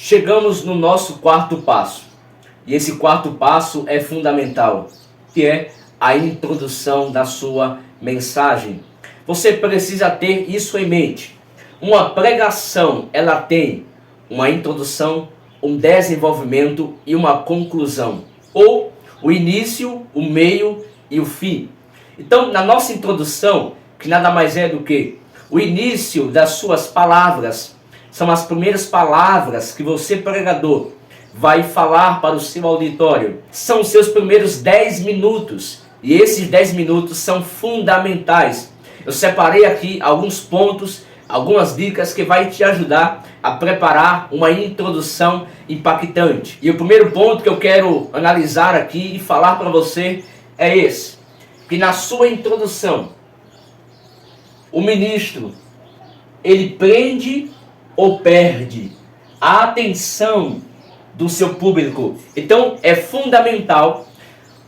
Chegamos no nosso quarto passo. E esse quarto passo é fundamental, que é a introdução da sua mensagem. Você precisa ter isso em mente. Uma pregação, ela tem uma introdução, um desenvolvimento e uma conclusão. Ou o início, o meio e o fim. Então, na nossa introdução, que nada mais é do que o início das suas palavras, são as primeiras palavras que você, pregador, vai falar para o seu auditório. São os seus primeiros 10 minutos. E esses 10 minutos são fundamentais. Eu separei aqui alguns pontos, algumas dicas que vai te ajudar a preparar uma introdução impactante. E o primeiro ponto que eu quero analisar aqui e falar para você é esse. Que na sua introdução, o ministro, ele prende ou perde a atenção do seu público. Então é fundamental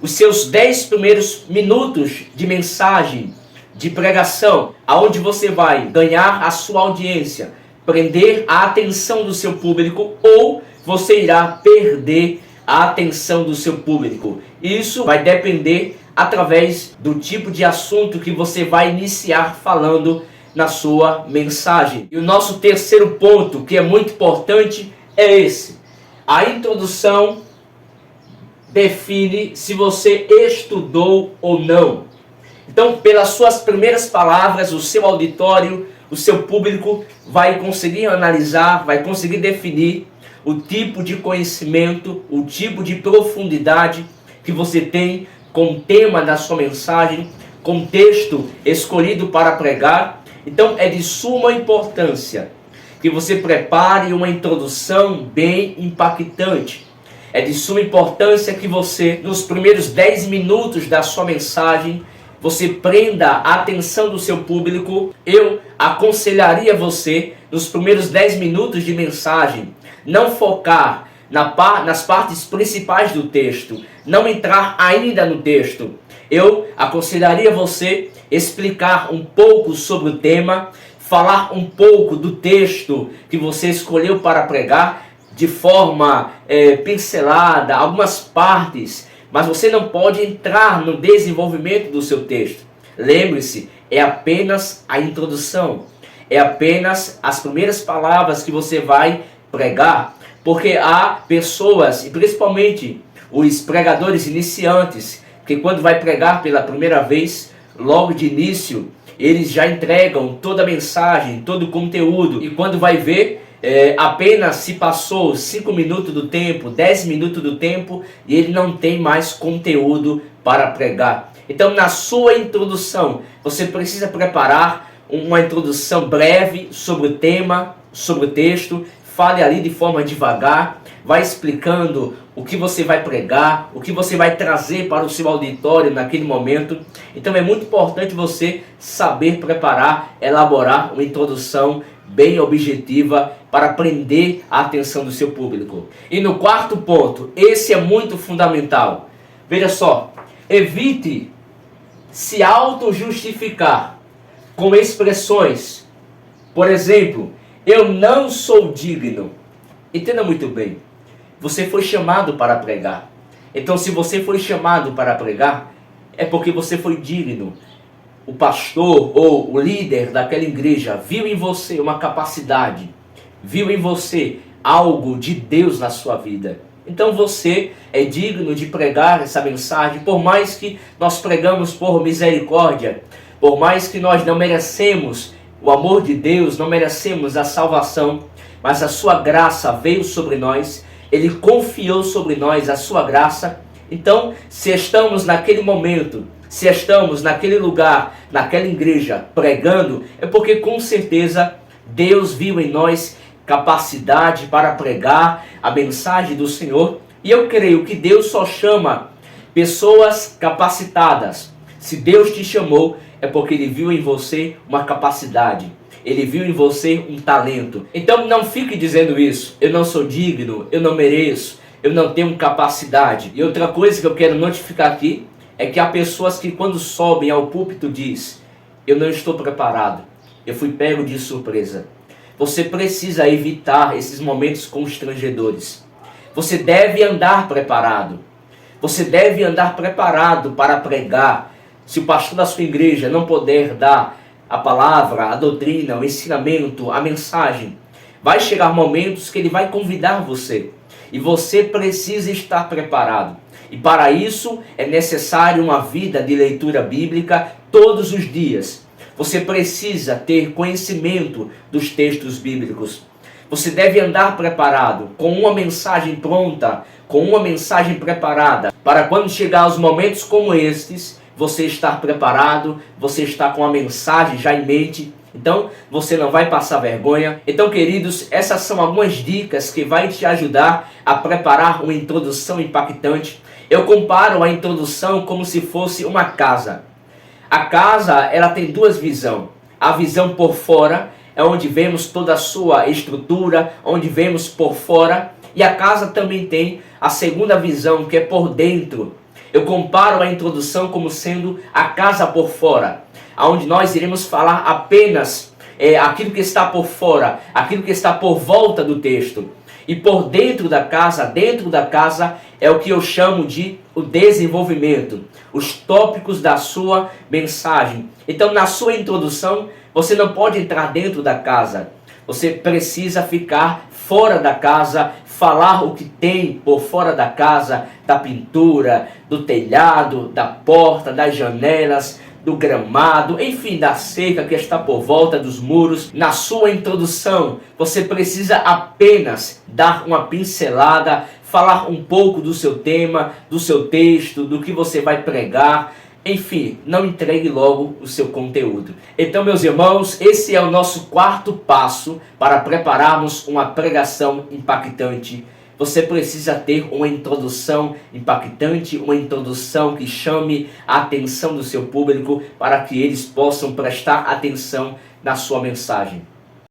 os seus 10 primeiros minutos de mensagem, de pregação, aonde você vai ganhar a sua audiência, prender a atenção do seu público, ou você irá perder a atenção do seu público. Isso vai depender através do tipo de assunto que você vai iniciar falando na sua mensagem. E o nosso terceiro ponto, que é muito importante, é esse. A introdução define se você estudou ou não. Então, pelas suas primeiras palavras, o seu auditório, o seu público vai conseguir analisar, vai conseguir definir o tipo de conhecimento, o tipo de profundidade que você tem com o tema da sua mensagem, com o texto escolhido para pregar. Então, é de suma importância que você prepare uma introdução bem impactante. É de suma importância que você, nos primeiros 10 minutos da sua mensagem, você prenda a atenção do seu público. Eu aconselharia você, nos primeiros 10 minutos de mensagem, não focar nas partes principais do texto, não entrar ainda no texto. Eu aconselharia você explicar um pouco sobre o tema, falar um pouco do texto que você escolheu para pregar, de forma pincelada, algumas partes, mas você não pode entrar no desenvolvimento do seu texto. Lembre-se, é apenas a introdução, é apenas as primeiras palavras que você vai pregar, porque há pessoas, e principalmente os pregadores iniciantes, que quando vai pregar pela primeira vez, logo de início, eles já entregam toda a mensagem, todo o conteúdo, e quando vai ver, apenas se passou 5 minutos do tempo, 10 minutos do tempo, e ele não tem mais conteúdo para pregar. Então, na sua introdução, você precisa preparar uma introdução breve sobre o tema, sobre o texto. Fale ali de forma devagar, vai explicando o que você vai pregar, o que você vai trazer para o seu auditório naquele momento. Então é muito importante você saber preparar, elaborar uma introdução bem objetiva para prender a atenção do seu público. E no quarto ponto, esse é muito fundamental. Veja só, evite se auto-justificar com expressões. Por exemplo, eu não sou digno. Entenda muito bem. Você foi chamado para pregar. Então, se você foi chamado para pregar, é porque você foi digno. O pastor ou o líder daquela igreja viu em você uma capacidade, viu em você algo de Deus na sua vida. Então você é digno de pregar essa mensagem, por mais que nós pregamos por misericórdia, por mais que nós não merecemos o amor de Deus, não merecemos a salvação, mas a sua graça veio sobre nós, Ele confiou sobre nós a sua graça. Então, se estamos naquele momento, se estamos naquele lugar, naquela igreja pregando, é porque com certeza Deus viu em nós capacidade para pregar a mensagem do Senhor. E eu creio que Deus só chama pessoas capacitadas. Se Deus te chamou, é porque Ele viu em você uma capacidade. Ele viu em você um talento. Então não fique dizendo isso. Eu não sou digno, eu não mereço, eu não tenho capacidade. E outra coisa que eu quero notificar aqui é que há pessoas que quando sobem ao púlpito diz: eu não estou preparado, eu fui pego de surpresa. você precisa evitar esses momentos constrangedores. Você deve andar preparado. Você deve andar preparado para pregar. Se o pastor da sua igreja não puder dar a palavra, a doutrina, o ensinamento, a mensagem, vai chegar momentos que ele vai convidar você. E você precisa estar preparado. E para isso é necessário uma vida de leitura bíblica todos os dias. Você precisa ter conhecimento dos textos bíblicos. Você deve andar preparado, com uma mensagem pronta, com uma mensagem preparada, para quando chegar os momentos como estes, você estar preparado, você estar com a mensagem já em mente. Então, você não vai passar vergonha. Então, queridos, essas são algumas dicas que vai te ajudar a preparar uma introdução impactante. Eu comparo a introdução como se fosse uma casa. A casa, ela tem duas visões. A visão por fora é onde vemos toda a sua estrutura, onde vemos por fora. E a casa também tem a segunda visão, que é por dentro. Eu comparo a introdução como sendo a casa por fora, onde nós iremos falar apenas aquilo que está por fora, aquilo que está por volta do texto. E por dentro da casa é o que eu chamo de o desenvolvimento, os tópicos da sua mensagem. Então, na sua introdução, você não pode entrar dentro da casa. Você precisa ficar fora da casa, falar o que tem por fora da casa, da pintura, do telhado, da porta, das janelas, do gramado, enfim, da cerca que está por volta dos muros. Na sua introdução, você precisa apenas dar uma pincelada, falar um pouco do seu tema, do seu texto, do que você vai pregar. Enfim, não entregue logo o seu conteúdo. Então, meus irmãos, esse é o nosso quarto passo para prepararmos uma pregação impactante. Você precisa ter uma introdução impactante, uma introdução que chame a atenção do seu público para que eles possam prestar atenção na sua mensagem.